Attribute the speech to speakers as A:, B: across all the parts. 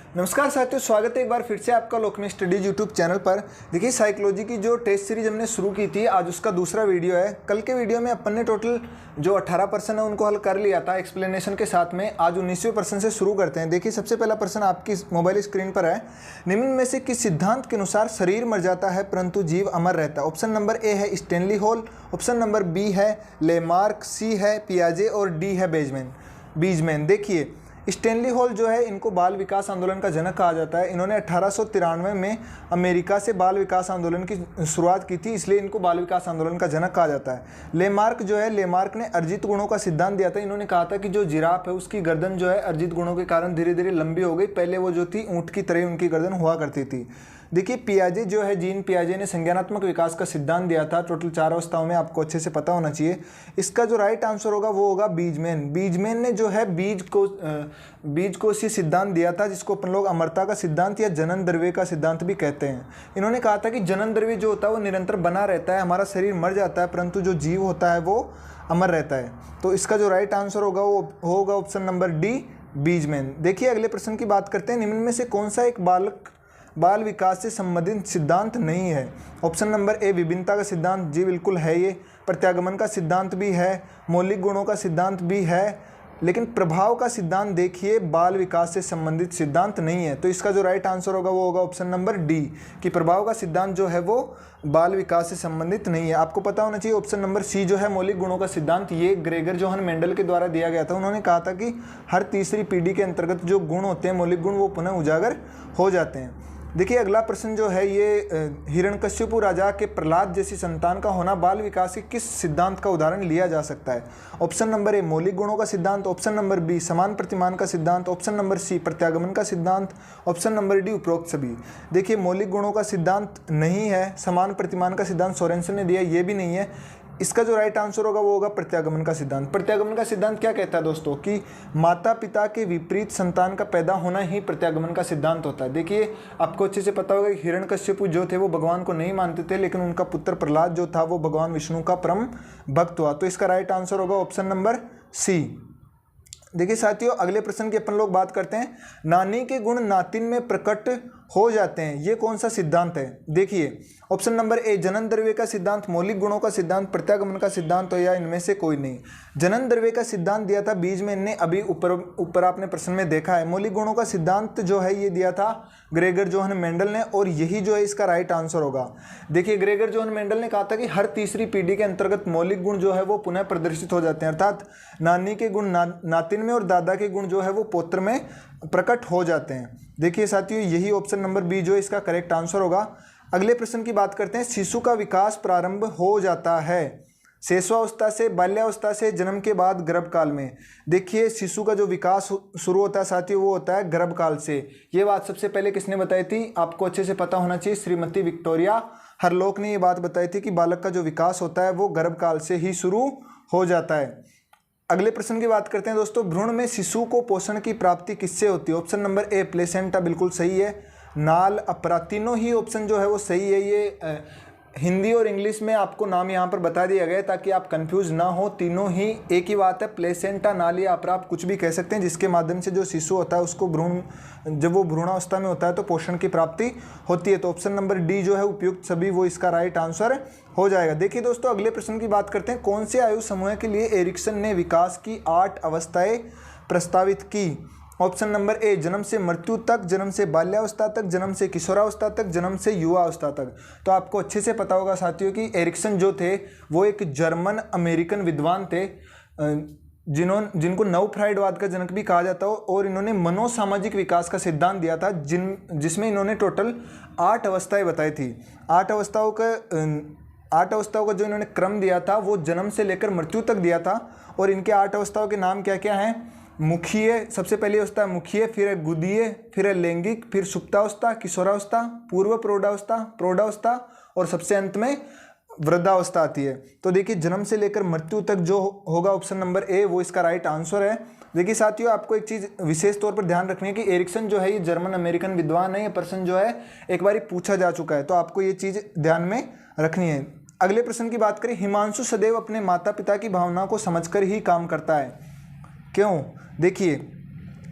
A: नमस्कार साथियों, स्वागत है एक बार फिर से आपका लोकमय स्टडीज यूट्यूब चैनल पर। देखिए, साइकोलॉजी की जो टेस्ट सीरीज हमने शुरू की थी, आज उसका दूसरा वीडियो है। कल के वीडियो में अपन ने टोटल जो 18 प्रश्न है उनको हल कर लिया था एक्सप्लेनेशन के साथ में। आज 19वें प्रश्न से शुरू करते हैं। देखिए, सबसे पहला प्रश्न आपकी मोबाइल स्क्रीन पर है। निम्न में से किस सिद्धांत के अनुसार शरीर मर जाता है परंतु जीव अमर रहता है? ऑप्शन नंबर ए है Stanley Hall, option number B है लेमार्क, सी है पियाजे और डी है बीजमैन। देखिए, स्टैनली हॉल जो है, इनको बाल विकास आंदोलन का जनक कहा जाता है। इन्होंने 1893 में अमेरिका से बाल विकास आंदोलन की शुरुआत की थी, इसलिए इनको बाल विकास आंदोलन का जनक कहा जाता है। लेमार्क जो है, लेमार्क ने अर्जित गुणों का सिद्धांत दिया था। इन्होंने कहा था कि जो जिराफ है उसकी गर्दन जो है अर्जित गुणों के कारण धीरे धीरे लंबी हो गई। पहले वो जो थी ऊँट की तरह उनकी गर्दन हुआ करती थी। देखिए, पियाजे जो है, जीन पियाजे ने संज्ञानात्मक विकास का सिद्धांत दिया था। टोटल 4 अवस्थाओं में, आपको अच्छे से पता होना चाहिए। इसका जो राइट आंसर होगा वो होगा बीजमैन। बीजमैन ने जो है बीज कोषीय सिद्धांत दिया था, जिसको अपन लोग अमरता का सिद्धांत या जनन द्रव्य का सिद्धांत भी कहते हैं। इन्होंने कहा था कि जनन द्रव्य जो होता है वो निरंतर बना रहता है, हमारा शरीर मर जाता है परंतु जो जीव होता है वो अमर रहता है। तो इसका जो राइट आंसर होगा वो होगा ऑप्शन नंबर डी, बीजमैन। देखिए, अगले प्रश्न की बात करते हैं। निम्न में से कौन सा एक बाल विकास से संबंधित सिद्धांत नहीं है? ऑप्शन नंबर ए विभिन्नता का सिद्धांत, जी बिल्कुल है ये। प्रत्यागमन का सिद्धांत भी है, मौलिक गुणों का सिद्धांत भी है, लेकिन प्रभाव का सिद्धांत देखिए बाल विकास से संबंधित सिद्धांत नहीं है। तो इसका जो राइट आंसर होगा वो होगा ऑप्शन नंबर डी, कि प्रभाव का सिद्धांत जो है वो बाल विकास से संबंधित नहीं है। आपको पता होना चाहिए ऑप्शन नंबर सी जो है मौलिक गुणों का सिद्धांत, ये ग्रेगर जोहन मेंडल के द्वारा दिया गया था। उन्होंने कहा था कि हर तीसरी पीढ़ी के अंतर्गत जो गुण होते हैं मौलिक गुण, वो पुनः उजागर हो जाते हैं। देखिए, अगला प्रश्न जो है ये हिरण्यकश्यपु राजा के प्रहलाद जैसी संतान का होना बाल विकास के किस सिद्धांत का उदाहरण लिया जा सकता है? ऑप्शन नंबर ए मौलिक गुणों का सिद्धांत, ऑप्शन नंबर बी समान प्रतिमान का सिद्धांत, ऑप्शन नंबर सी प्रत्यागमन का सिद्धांत, ऑप्शन नंबर डी उपरोक्त सभी। देखिए, मौलिक गुणों का सिद्धांत नहीं है, समान प्रतिमान का सिद्धांत सोरेनसन ने दिया, ये भी नहीं है। इसका जो राइट आंसर होगा वो होगा प्रत्यागमन का सिद्धांत। प्रत्यागमन का सिद्धांत क्या कहता है दोस्तों, कि माता पिता के विपरीत संतान का पैदा होना ही प्रत्यागमन का सिद्धांत होता है। देखिए, आपको अच्छे से पता होगा कि हिरण्यकश्यपु जो थे वो भगवान को नहीं मानते थे, लेकिन उनका पुत्र प्रहलाद जो था वो भगवान विष्णु का परम भक्त हुआ। तो इसका राइट आंसर होगा ऑप्शन नंबर सी। देखिए साथियों, अगले प्रश्न की अपन लोग बात करते हैं। नानी के गुण नातिन में प्रकट हो जाते हैं, ये कौन सा सिद्धांत है? देखिए, ऑप्शन नंबर ए जनन द्रव्य का सिद्धांत, मौलिक गुणों का सिद्धांत, प्रत्यागमन का सिद्धांत, या इनमें से कोई नहीं। जनन द्रव्य का सिद्धांत दिया था बीजमैन ने, अभी ऊपर आपने प्रश्न में देखा है। मौलिक गुणों का सिद्धांत जो है ये दिया था ग्रेगर जोहन मेंडल ने, और यही जो है इसका राइट आंसर होगा। देखिए, ग्रेगर जोहन मेंडल ने कहा था कि हर तीसरी पीढ़ी के अंतर्गत मौलिक गुण जो है वो पुनः प्रदर्शित हो जाते हैं, अर्थात नानी के गुण नातिन में और दादा के गुण जो है वो पौत्र में प्रकट हो जाते हैं। देखिए साथियों, यही ऑप्शन नंबर बी जो है इसका करेक्ट आंसर होगा। अगले प्रश्न की बात करते हैं। शिशु का विकास प्रारंभ हो जाता है शैशवावस्था से, बाल्यावस्था से, जन्म के बाद गर्भकाल में? देखिए, शिशु का जो विकास शुरू होता है साथियों वो होता है गर्भकाल से। ये बात सबसे पहले किसने बताई थी? आपको अच्छे से पता होना चाहिए, श्रीमती विक्टोरिया हरलोक ने ये बात बताई थी कि बालक का जो विकास होता है वो गर्भकाल से ही शुरू हो जाता है। अगले प्रश्न की बात करते हैं दोस्तों। भ्रूण में शिशु को पोषण की प्राप्ति किससे होती है? ऑप्शन नंबर ए प्लेसेंटा बिल्कुल सही है, नाल, अपरा, तीनों ही ऑप्शन जो है वो सही है। ये हिंदी और इंग्लिश में आपको नाम यहाँ पर बता दिया गया है ताकि आप कंफ्यूज ना हो। तीनों ही एक ही बात है, प्लेसेंटा, नाल या अपरा, आप कुछ भी कह सकते हैं, जिसके माध्यम से जो शिशु होता है उसको जब वो भ्रूणावस्था में होता है तो पोषण की प्राप्ति होती है। तो ऑप्शन नंबर डी जो है उपयुक्त सभी, वो इसका राइट आंसर हो जाएगा। देखिए दोस्तों, अगले प्रश्न की बात करते हैं। कौन से आयु समूह के लिए एरिक्सन ने विकास की 8 अवस्थाएं प्रस्तावित की? ऑप्शन नंबर ए जन्म से मृत्यु तक, जन्म से बाल्यावस्था तक, जन्म से किशोरावस्था तक, जन्म से युवावस्था तक। तो आपको अच्छे से पता होगा साथियों कि एरिक्सन जो थे वो एक जर्मन अमेरिकन विद्वान थे, जिनको नव फ्राइडवाद का जनक भी कहा जाता है, और इन्होंने मनोसामाजिक विकास का सिद्धांत दिया था, जिसमें इन्होंने टोटल 8 अवस्थाएं बताई थी। 8 अवस्थाओं का जो इन्होंने क्रम दिया था वो जन्म से लेकर मृत्यु तक दिया था। और इनके 8 अवस्थाओं के नाम क्या क्या हैं? मुखीय, सबसे पहली अवस्था है मुखीय, फिर है गुदीय, फिर है लैंगिक, फिर सुप्तावस्था, किशोरावस्था, पूर्व प्रौढ़ावस्था और सबसे अंत में वृद्धावस्था आती है। तो देखिए, जन्म से लेकर मृत्यु तक जो होगा ऑप्शन नंबर ए, वो इसका राइट आंसर है। देखिए साथियों, आपको एक चीज़ विशेष तौर पर ध्यान रखनी है कि एरिक्सन जो है ये जर्मन अमेरिकन विद्वान है। ये प्रश्न जो है एक बार पूछा जा चुका है, तो आपको ये चीज़ ध्यान में रखनी है। अगले प्रश्न की बात करें। हिमांशु सदैव अपने माता पिता की भावना को समझकर ही काम करता है, क्यों? देखिए,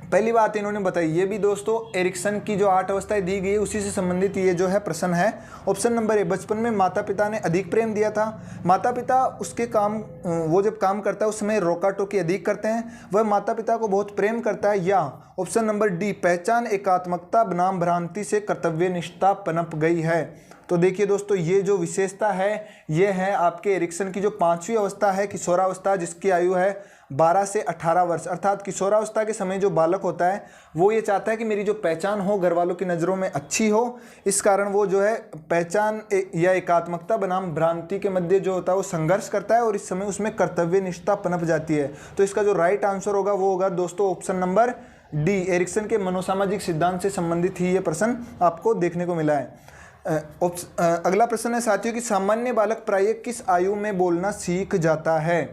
A: पहली बात इन्होंने बताई, ये भी दोस्तों एरिक्सन की जो 8 अवस्थाएं दी गई है उसी से संबंधित ये जो है प्रश्न है। ऑप्शन नंबर ए, बचपन में माता पिता ने अधिक प्रेम दिया था। माता पिता उसके काम, वो जब काम करता है उस समय रोका टोकी अधिक करते हैं, वह माता पिता को बहुत प्रेम करता है। या ऑप्शन नंबर डी, पहचान एकात्मकता बनाम भ्रांति से कर्तव्यनिष्ठता पनप गई है। तो देखिए दोस्तों, ये जो विशेषता है ये है आपके एरिक्सन की जो 5वीं अवस्था है, किशोरावस्था, जिसकी आयु है 12 से 18 वर्ष। अर्थात किशोरावस्था के समय जो बालक होता है वो ये चाहता है कि मेरी जो पहचान हो घर वालों की नज़रों में अच्छी हो, इस कारण वो जो है पहचान या एकात्मकता बनाम भ्रांति के मध्य जो होता है वो संघर्ष करता है और इस समय उसमें कर्तव्यनिष्ठता पनप जाती है। तो इसका जो राइट आंसर होगा वो होगा दोस्तों ऑप्शन नंबर डी, एरिक्सन के मनोसामाजिक सिद्धांत से संबंधित ही ये प्रश्न आपको देखने को मिला है। अगला प्रश्न है साथियों कि सामान्य बालक प्रायः किस आयु में बोलना सीख जाता है।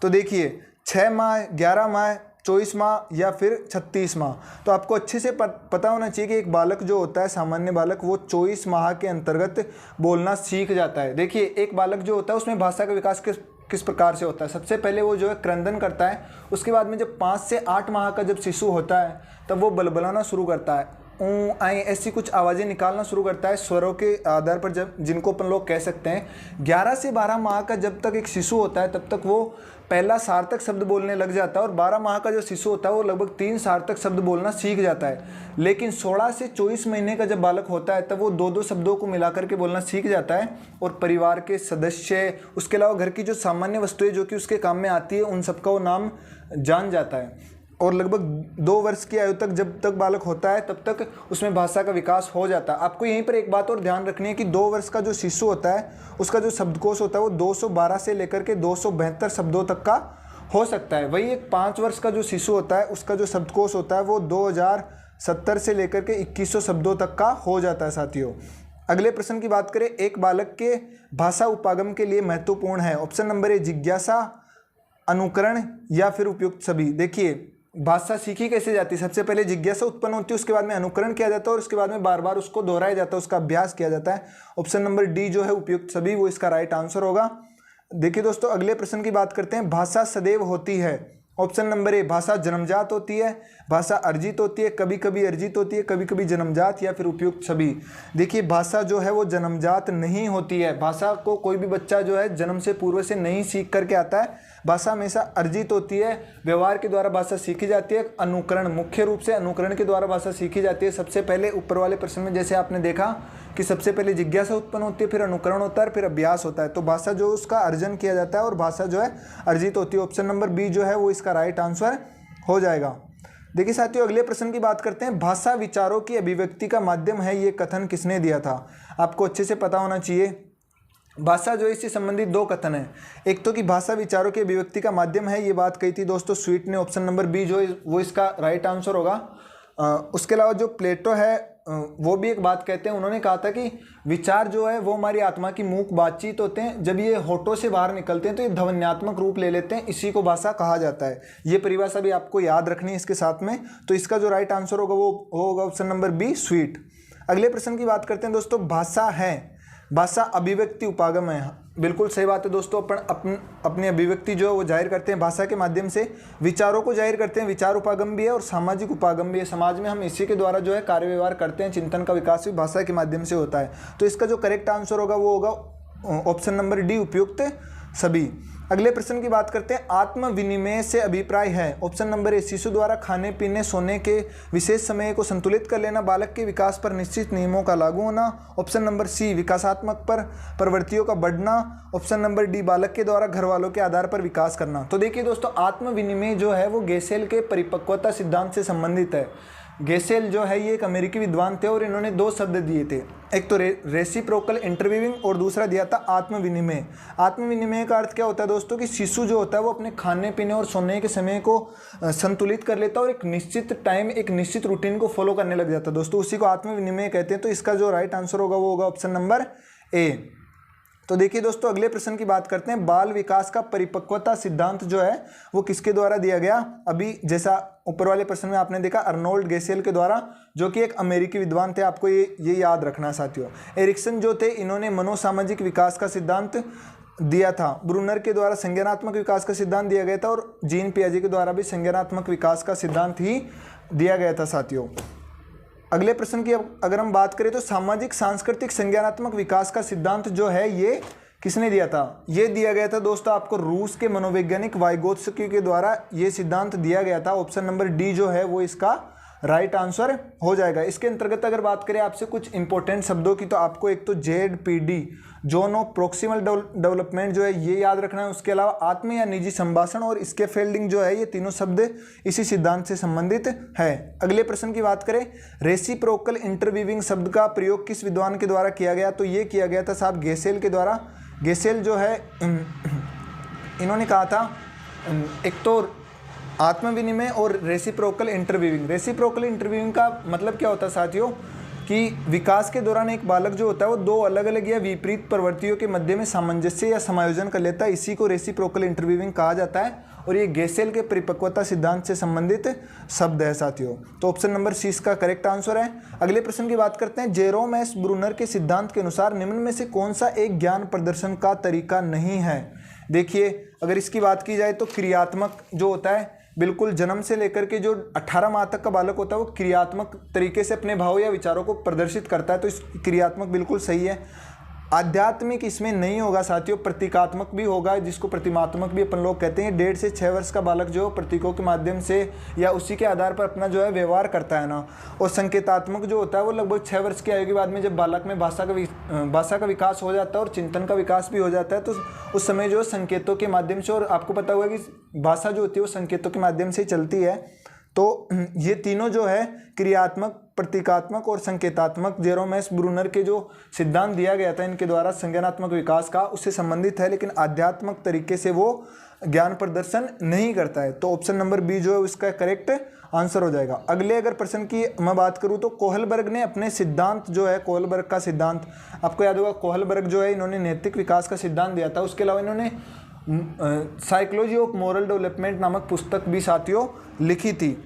A: तो देखिए 6 माह, 11 माह, 24 माह या फिर 36 माह। तो आपको अच्छे से पता होना चाहिए कि एक बालक जो होता है सामान्य बालक वो 24 माह के अंतर्गत बोलना सीख जाता है। देखिए एक बालक जो होता है उसमें भाषा का विकास किस प्रकार से होता है। सबसे पहले वो जो है क्रंदन करता है, उसके बाद में जब 5 से 8 माह का जब शिशु होता है तब वो बलबलाना शुरू करता है, ऊ आई ऐसी कुछ आवाज़ें निकालना शुरू करता है स्वरों के आधार पर, जब जिनको अपन लोग कह सकते हैं। 11 से 12 माह का जब तक एक शिशु होता है तब तक वो पहला सार्थक शब्द बोलने लग जाता है और 12 माह का जो शिशु होता है वो लगभग 3 सार्थक शब्द बोलना सीख जाता है। लेकिन 16 से 24 महीने का जब बालक होता है तब वो 2-2 शब्दों को मिलाकर के बोलना सीख जाता है और परिवार के सदस्य, उसके अलावा घर की जो सामान्य वस्तुएं जो कि उसके काम में आती है उन सबका वो नाम जान जाता है। और लगभग 2 वर्ष की आयु तक जब तक बालक होता है तब तक उसमें भाषा का विकास हो जाता है। आपको यहीं पर एक बात और ध्यान रखनी है कि 2 वर्ष का जो शिशु होता है उसका जो शब्दकोश होता है वो 212 से लेकर के 272 शब्दों तक का हो सकता है। वही एक 5 वर्ष का जो शिशु होता है उसका जो शब्दकोश होता है वो 2070 से लेकर के 2100 शब्दों तक का हो जाता है साथियों। अगले प्रश्न की बात करें, एक बालक के भाषा उपागम के लिए महत्वपूर्ण है। ऑप्शन नंबर ए, जिज्ञासा, अनुकरण या फिर उपयुक्त सभी। देखिए भाषा सीखी कैसे जाती है, सबसे पहले जिज्ञासा उत्पन्न होती है, उसके बाद में अनुकरण किया जाता है और उसके बाद में बार बार उसको दोहराया जाता है, उसका अभ्यास किया जाता है। ऑप्शन नंबर डी जो है उपयुक्त सभी, वो इसका राइट आंसर होगा। देखिए दोस्तों अगले प्रश्न की बात करते हैं, भाषा सदैव होती है। ऑप्शन नंबर ए, भाषा जन्मजात होती है, भाषा अर्जित होती है, कभी कभी अर्जित होती है, कभी कभी जन्मजात, या फिर उपयुक्त सभी। देखिए भाषा जो है वो जन्मजात नहीं होती है, भाषा को कोई भी बच्चा जो है जन्म से पूर्व से नहीं सीख करके आता है, भाषा हमेशा अर्जित होती है, व्यवहार के द्वारा भाषा सीखी जाती है। अनुकरण, मुख्य रूप से अनुकरण के द्वारा भाषा सीखी जाती है। सबसे पहले ऊपर वाले प्रश्न में जैसे आपने देखा कि सबसे पहले जिज्ञासा उत्पन्न होती है, फिर अनुकरण होता है, फिर अभ्यास होता है। तो भाषा जो उसका अर्जन किया जाता है और भाषा जो है अर्जित होती है। ऑप्शन नंबर बी जो है वो इसका राइट आंसर हो जाएगा। देखिए साथियों अगले प्रश्न की बात करते हैं, भाषा विचारों की अभिव्यक्ति का माध्यम है, ये कथन किसने दिया था। आपको अच्छे से पता होना चाहिए। भाषा जो इससे संबंधित 2 कथन है, एक तो कि भाषा विचारों की अभिव्यक्ति का माध्यम है, ये बात कही थी दोस्तों स्वीट ने। ऑप्शन नंबर बी जो वो इसका राइट आंसर होगा। उसके अलावा जो प्लेटो है वो भी एक बात कहते हैं, उन्होंने कहा था कि विचार जो है वो हमारी आत्मा की मूक बातचीत होते हैं, जब ये होठों से बाहर निकलते हैं तो ये ध्वन्यात्मक रूप ले लेते हैं, इसी को भाषा कहा जाता है। ये परिभाषा भी आपको याद रखनी है इसके साथ में। तो इसका जो राइट आंसर होगा वो होगा ऑप्शन नंबर बी, स्वीट। अगले प्रश्न की बात करते हैं दोस्तों, भाषा है, भाषा अभिव्यक्ति उपागम है। बिल्कुल सही बात है दोस्तों, अपन अपनी अभिव्यक्ति जो है वो जाहिर करते हैं भाषा के माध्यम से, विचारों को जाहिर करते हैं, विचार उपागम भी है और सामाजिक उपागम भी है। समाज में हम इसी के द्वारा जो है कार्य व्यवहार करते हैं, चिंतन का विकास भी भाषा के माध्यम से होता है। तो इसका जो करेक्ट आंसर होगा वो होगा ऑप्शन नंबर डी, उपयुक्त सभी। अगले प्रश्न की बात करते हैं, आत्म विनिमय से अभिप्राय है। ऑप्शन नंबर ए, शिशु द्वारा खाने पीने सोने के विशेष समय को संतुलित कर लेना, बालक के विकास पर निश्चित नियमों का लागू होना। ऑप्शन नंबर सी, विकासात्मक पर प्रवृत्तियों का बढ़ना। ऑप्शन नंबर डी, बालक के द्वारा घर वालों के आधार पर विकास करना। तो देखिए दोस्तों आत्म विनिमय जो है वो गेसेल के परिपक्वता सिद्धांत से संबंधित है। गेसेल जो है ये एक अमेरिकी विद्वान थे और इन्होंने 2 शब्द दिए थे, एक तो रेसिप्रोकल इंटरवीविंग और दूसरा दिया था आत्म विनिमय। आत्म विनिमय का अर्थ क्या होता है दोस्तों कि शिशु जो होता है वो अपने खाने पीने और सोने के समय को संतुलित कर लेता है और एक निश्चित टाइम, एक निश्चित रूटीन को फॉलो करने लग जाता है दोस्तों, उसी को आत्म विनिमय कहते हैं। तो इसका जो राइट आंसर होगा वो होगा ऑप्शन नंबर ए। तो देखिए दोस्तों अगले प्रश्न की बात करते हैं, बाल विकास का परिपक्वता सिद्धांत जो है वो किसके द्वारा दिया गया। अभी जैसा ऊपर वाले प्रश्न में आपने देखा अर्नोल्ड गेसेल के द्वारा, जो कि एक अमेरिकी विद्वान थे, आपको ये याद रखना साथियों। एरिक्सन जो थे इन्होंने मनोसामाजिक विकास का सिद्धांत दिया था, ब्रूनर के द्वारा संज्ञानात्मक विकास का सिद्धांत दिया गया था और जीन पियाजे के द्वारा भी संज्ञानात्मक विकास का सिद्धांत ही दिया गया था साथियों। अगले प्रश्न की अगर हम बात करें तो सामाजिक सांस्कृतिक संज्ञानात्मक विकास का सिद्धांत जो है ये किसने दिया था? ये दिया गया था दोस्तों आपको रूस के मनोवैज्ञानिक वाइगोत्स्की के द्वारा ये सिद्धांत दिया गया था। ऑप्शन नंबर डी जो है वो इसका राइट आंसर हो जाएगा। इसके अंतर्गत अगर बात करें आपसे कुछ इंपॉर्टेंट शब्दों की, तो आपको एक तो ZPD zone of proximal development जो है ये याद रखना है। उसके अलावा आत्म या निजी संभाषण और स्कैफोल्डिंग जो है ये तीनों शब्द इसी सिद्धांत से संबंधित है। अगले प्रश्न की बात करें, रेसिप्रोकल इंटरवीविंग शब्द का प्रयोग किस विद्वान के द्वारा किया गया? तो ये किया गया था साहब गेसेल के द्वारा। गेसेल जो है इन्होंने कहा था एक तो आत्म विनिमय और रेसिप्रोकल इंटरवीविंग। रेसिप्रोकल इंटरवीविंग का मतलब क्या होता है साथियों कि विकास के दौरान एक बालक जो होता है वो दो अलग अलग या विपरीत प्रवृत्तियों के मध्य में सामंजस्य या समायोजन कर लेता है, इसी को रेसिप्रोकल इंटरवीविंग कहा जाता है। और ये गेसेल के परिपक्वता सिद्धांत से संबंधित शब्द है साथियों। तो ऑप्शन नंबर सी इसका करेक्ट आंसर है। अगले प्रश्न की बात करते हैं, जेरोम एस ब्रूनर के सिद्धांत के अनुसार निम्न में से कौन सा एक ज्ञान प्रदर्शन का तरीका नहीं है? देखिए अगर इसकी बात की जाए तो क्रियात्मक जो होता है, बिल्कुल जन्म से लेकर के जो 18 माह तक का बालक होता है वो क्रियात्मक तरीके से अपने भाव या विचारों को प्रदर्शित करता है, तो इस क्रियात्मक बिल्कुल सही है। आध्यात्मिक इसमें नहीं होगा साथियों, प्रतीकात्मक भी होगा, जिसको प्रतिमात्मक भी अपन लोग कहते हैं। 1.5 से 6 वर्ष का बालक जो प्रतीकों के माध्यम से या उसी के आधार पर अपना जो है व्यवहार करता है ना। और संकेतात्मक जो होता है वो लगभग 6 वर्ष की आयु के बाद में जब बालक में भाषा का विकास हो जाता है और चिंतन का विकास भी हो जाता है, तो उस समय जो संकेतों के माध्यम से, और आपको पता होगा कि भाषा जो होती है वो संकेतों के माध्यम से चलती है। तो ये तीनों जो है क्रियात्मक, प्रतीकात्मक और संकेतात्मक, जेरोम एस ब्रूनर के जो सिद्धांत दिया गया था इनके द्वारा संज्ञानात्मक विकास का, उससे संबंधित है, लेकिन आध्यात्मक तरीके से वो ज्ञान प्रदर्शन नहीं करता है। तो ऑप्शन नंबर बी जो है उसका करेक्ट आंसर हो जाएगा। अगले अगर प्रश्न की मैं बात करूं तो कोहलबर्ग ने अपने सिद्धांत जो है, कोहलबर्ग का सिद्धांत आपको याद होगा, कोहलबर्ग जो है इन्होंने नैतिक विकास का सिद्धांत दिया था। उसके अलावा इन्होंने साइकोलॉजी ऑफ मोरल डेवलपमेंट नामक पुस्तक भी साथियों लिखी थी।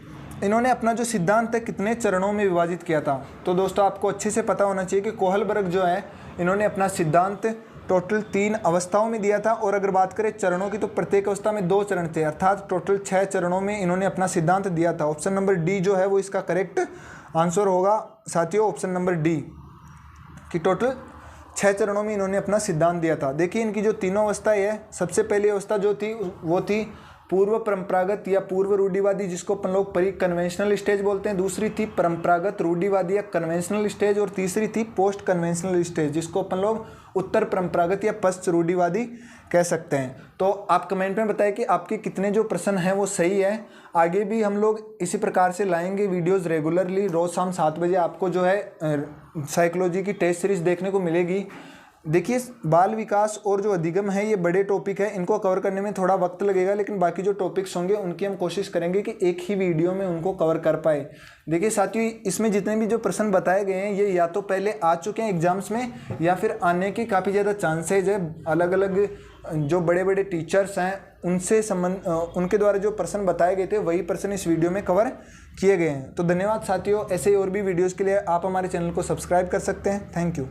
A: इन्होंने अपना जो सिद्धांत है कितने चरणों में विभाजित किया था? तो दोस्तों आपको अच्छे से पता होना चाहिए कि कोहलबर्ग जो है इन्होंने अपना सिद्धांत टोटल 3 अवस्थाओं में दिया था। और अगर बात करें चरणों की तो प्रत्येक अवस्था में 2 चरण थे, अर्थात टोटल 6 चरणों में इन्होंने अपना सिद्धांत दिया था। ऑप्शन नंबर डी जो है वो इसका करेक्ट आंसर होगा साथियों, ऑप्शन नंबर डी कि टोटल 6 चरणों में इन्होंने अपना सिद्धांत दिया था। देखिए इनकी जो तीनों अवस्थाएं है, सबसे पहली अवस्था जो थी वो थी पूर्व परंपरागत या पूर्व रूढ़िवादी, जिसको अपन लोग प्री कन्वेंशनल स्टेज बोलते हैं। दूसरी थी परंपरागत रूढ़िवादी या कन्वेंशनल स्टेज, और तीसरी थी पोस्ट कन्वेंशनल स्टेज, जिसको अपन लोग उत्तर परंपरागत या पश्च रूढ़िवादी कह सकते हैं। तो आप कमेंट में बताएं कि आपके कितने जो प्रश्न हैं वो सही है। आगे भी हम लोग इसी प्रकार से लाएंगे वीडियोस रेगुलरली, रोज़ शाम 7 बजे आपको जो है साइकोलॉजी की टेस्ट सीरीज देखने को मिलेगी। देखिए बाल विकास और जो अधिगम है ये बड़े टॉपिक है, इनको कवर करने में थोड़ा वक्त लगेगा, लेकिन बाकी जो टॉपिक्स होंगे उनकी हम कोशिश करेंगे कि एक ही वीडियो में उनको कवर कर पाए। देखिए साथियों इसमें जितने भी जो प्रश्न बताए गए हैं ये या तो पहले आ चुके हैं एग्जाम्स में या फिर आने की काफ़ी ज़्यादा चांसेज है। अलग अलग जो बड़े बड़े टीचर्स हैं उनसे उनके द्वारा जो प्रश्न बताए गए थे वही प्रश्न इस वीडियो में कवर किए गए हैं। तो धन्यवाद साथियों, ऐसे ही और भी वीडियोज़ के लिए आप हमारे चैनल को सब्सक्राइब कर सकते हैं। Thank you.